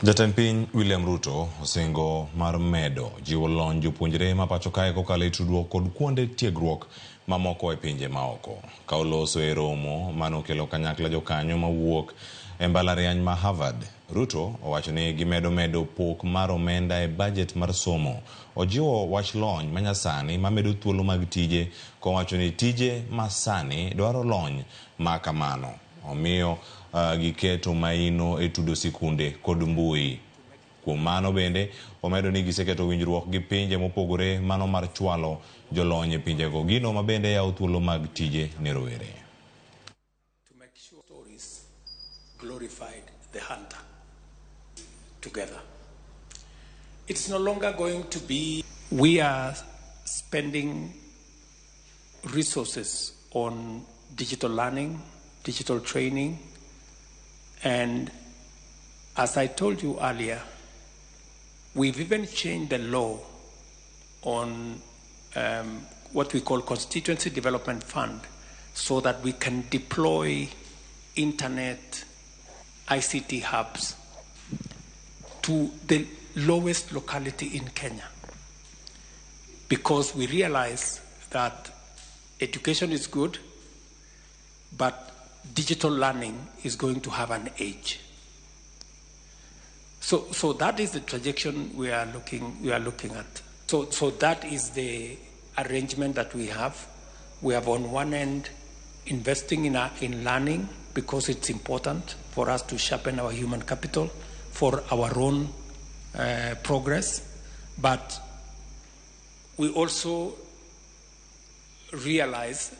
Jatend piny William Ruto osingo mar medo jiwo lony jopuonjre ma pacho kae kokalo e tudruok kod kuonde tiegruok mamoko e pinje maoko. Ka oloso e romo manokelo kanyakla jokanyo mawuok e mbalariany ma Harvard, Ruto owacho ni gimedo pok mar omenda e bajet mar somo. Ojiwo wach lony manyasani mamedo thuolo mag tije, kowacho ni tije masani dwaro lony ma kamano. Omiyo giketo maino e tudo sikunde kod mbui. Kuom mano bende omedo ni giseketo winjruok gi pinje mopogore mano mar chwalo jolony e pinjego, gino ma bende yawo thuolo mag tije ne rowere. To make sure stories glorified the hunter together. It's no longer going to be we are spending resources on digital learning, digital training, and as I told you earlier, we've even changed the law on what we call Constituency Development Fund so that we can deploy internet ICT hubs to the lowest locality in Kenya, because we realize that education is good, but digital learning is going to have an age. So that is the trajectory we are looking at. So that is the arrangement that we have. We have on one end investing in learning because it's important for us to sharpen our human capital for our own progress, but we also realize